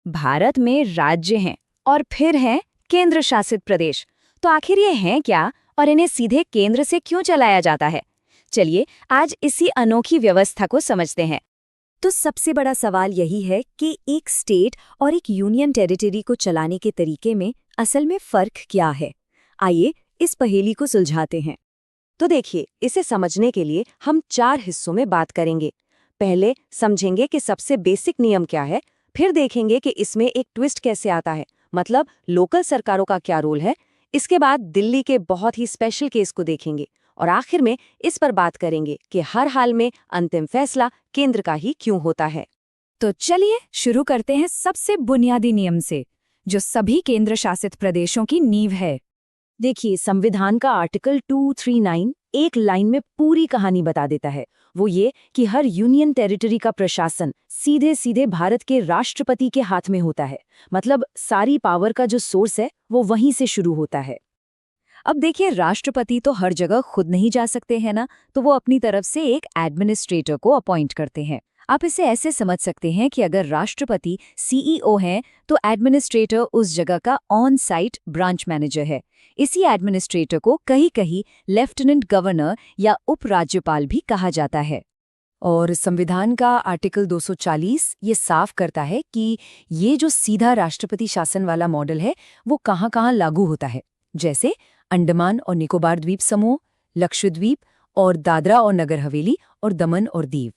भारत में राज्य हैं और फिर हैं केंद्र शासित प्रदेश। तो आखिर ये हैं क्या और इन्हें सीधे केंद्र से क्यों चलाया जाता है? चलिए आज इसी अनोखी व्यवस्था को समझते हैं। तो सबसे बड़ा सवाल यही है कि एक स्टेट और एक यूनियन टेरिटरी को चलाने के तरीके में असल में फर्क क्या है। आइए इस पहेली को सुलझाते हैं। तो देखिए, इसे समझने के लिए हम 4 हिस्सों में बात करेंगे। पहले समझेंगे कि सबसे बेसिक नियम क्या है, फिर देखेंगे कि इसमें एक ट्विस्ट कैसे आता है, मतलब लोकल सरकारों का क्या रोल है। इसके बाद दिल्ली के बहुत ही स्पेशल केस को देखेंगे और आखिर में इस पर बात करेंगे कि हर हाल में अंतिम फैसला केंद्र का ही क्यों होता है। तो चलिए शुरू करते हैं सबसे बुनियादी नियम से, जो सभी केंद्र शासित प्रदेशों की नींव है। देखिए, संविधान का आर्टिकल 239 एक लाइन में पूरी कहानी बता देता है। वो ये कि हर यूनियन टेरिटरी का प्रशासन सीधे सीधे भारत के राष्ट्रपति के हाथ में होता है। मतलब सारी पावर का जो सोर्स है वो वहीं से शुरू होता है। अब देखिए, राष्ट्रपति तो हर जगह खुद नहीं जा सकते हैं ना, तो वो अपनी तरफ से एक एडमिनिस्ट्रेटर को अपॉइंट करते हैं। आप इसे ऐसे समझ सकते हैं कि अगर राष्ट्रपति सीईओ हैं तो एडमिनिस्ट्रेटर उस जगह का ऑन साइट ब्रांच मैनेजर है। इसी एडमिनिस्ट्रेटर को कहीं कहीं लेफ्टिनेंट गवर्नर या उपराज्यपाल भी कहा जाता है। और संविधान का आर्टिकल 240 ये साफ करता है कि ये जो सीधा राष्ट्रपति शासन वाला मॉडल है वो कहाँ कहाँ लागू होता है। जैसे अंडमान और निकोबार द्वीप समूह, लक्षद्वीप और दादरा और नगर हवेली और दमन और दीव,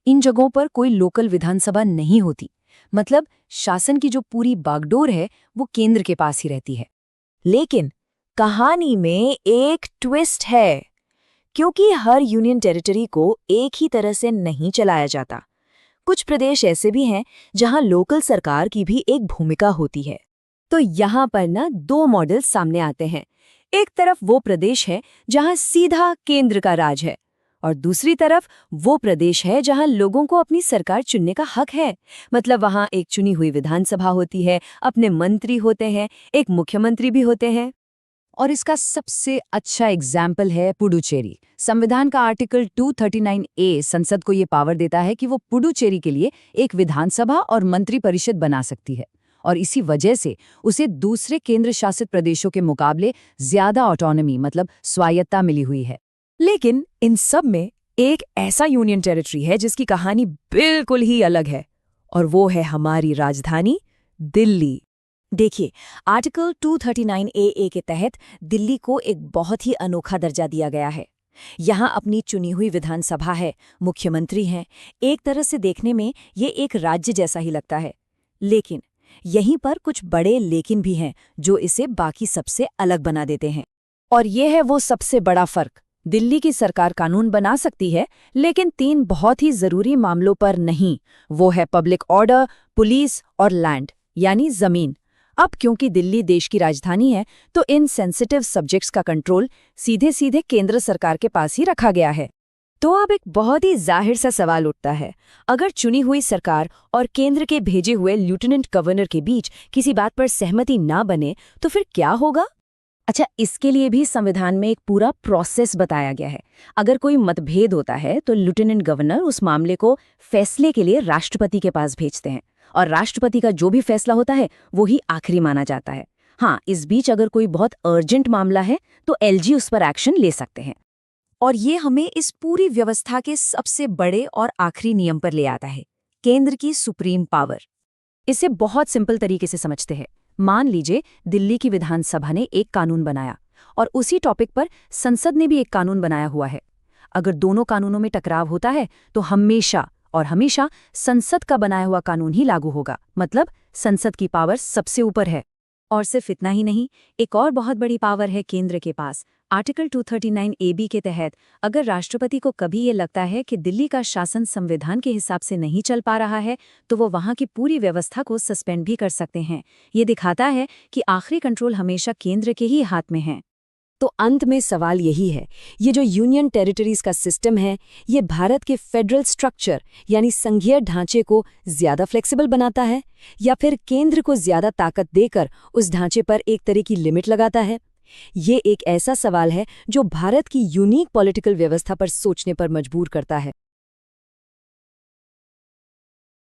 इन जगहों पर कोई लोकल विधानसभा नहीं होती। मतलब शासन की जो पूरी बागडोर है वो केंद्र के पास ही रहती है। लेकिन कहानी में एक ट्विस्ट है, क्योंकि हर यूनियन टेरिटरी को एक ही तरह से नहीं चलाया जाता। कुछ प्रदेश ऐसे भी हैं जहां लोकल सरकार की भी एक भूमिका होती है। तो यहाँ पर ना 2 मॉडल सामने आते हैं। एक तरफ वो प्रदेश है जहां सीधा केंद्र का राज है और दूसरी तरफ वो प्रदेश है जहां लोगों को अपनी सरकार चुनने का हक है। मतलब वहां एक चुनी हुई विधानसभा होती है, अपने मंत्री होते हैं, एक मुख्यमंत्री भी होते हैं। और इसका सबसे अच्छा एग्जाम्पल है पुडुचेरी। संविधान का आर्टिकल 239A संसद को ये पावर देता है कि वो पुडुचेरी के लिए एक विधानसभा और मंत्री परिषद बना सकती है और इसी वजह से उसे दूसरे केंद्र शासित प्रदेशों के मुकाबले ज्यादा ऑटोनॉमी मतलब स्वायत्ता मिली हुई है। लेकिन इन सब में एक ऐसा यूनियन टेरिटरी है जिसकी कहानी बिल्कुल ही अलग है, और वो है हमारी राजधानी दिल्ली। देखिए, आर्टिकल 239AA के तहत दिल्ली को एक बहुत ही अनोखा दर्जा दिया गया है। यहाँ अपनी चुनी हुई विधानसभा है, मुख्यमंत्री हैं। एक तरह से देखने में ये एक राज्य जैसा ही लगता है। लेकिन यहीं पर कुछ बड़े लेकिन भी हैं जो इसे बाकी सबसे अलग बना देते हैं। और ये है वो सबसे बड़ा फर्क। दिल्ली की सरकार कानून बना सकती है, लेकिन 3 बहुत ही जरूरी मामलों पर नहीं। वो है पब्लिक ऑर्डर, पुलिस और लैंड यानी जमीन। अब क्योंकि दिल्ली देश की राजधानी है तो इन सेंसिटिव सब्जेक्ट्स का कंट्रोल सीधे सीधे केंद्र सरकार के पास ही रखा गया है। तो अब एक बहुत ही जाहिर सा सवाल उठता है, अगर चुनी हुई सरकार और केंद्र के भेजे हुए लेफ्टिनेंट गवर्नर के बीच किसी बात पर सहमति ना बने तो फिर क्या होगा? अच्छा, इसके लिए भी संविधान में एक पूरा प्रोसेस बताया गया है। अगर कोई मतभेद होता है तो लेफ्टिनेंट गवर्नर उस मामले को फैसले के लिए राष्ट्रपति के पास भेजते हैं और राष्ट्रपति का जो भी फैसला होता है वो ही आखिरी माना जाता है। हाँ, इस बीच अगर कोई बहुत अर्जेंट मामला है तो एलजी उस पर एक्शन ले सकते हैं। और ये हमें इस पूरी व्यवस्था के सबसे बड़े और आखिरी नियम पर ले आता है, केंद्र की सुप्रीम पावर। इसे बहुत सिंपल तरीके से समझते हैं। मान लीजिए दिल्ली की विधानसभा ने एक कानून बनाया और उसी टॉपिक पर संसद ने भी एक कानून बनाया हुआ है। अगर दोनों कानूनों में टकराव होता है तो हमेशा और हमेशा संसद का बनाया हुआ कानून ही लागू होगा। मतलब संसद की पावर सबसे ऊपर है। और सिर्फ इतना ही नहीं, एक और बहुत बड़ी पावर है केंद्र के पास। आर्टिकल 239AB के तहत अगर राष्ट्रपति को कभी ये लगता है कि दिल्ली का शासन संविधान के हिसाब से नहीं चल पा रहा है तो वो वहाँ की पूरी व्यवस्था को सस्पेंड भी कर सकते हैं। ये दिखाता है कि आखिरी कंट्रोल हमेशा केंद्र के ही हाथ में है। तो अंत में सवाल यही है, ये जो यूनियन टेरिटरीज का सिस्टम है, ये भारत के फेडरल स्ट्रक्चर यानी संघीय ढांचे को ज्यादा फ्लेक्सिबल बनाता है या फिर केंद्र को ज्यादा ताकत देकर उस ढांचे पर एक तरह की लिमिट लगाता है? ये एक ऐसा सवाल है जो भारत की यूनिक पॉलिटिकल व्यवस्था पर सोचने पर मजबूर करता है।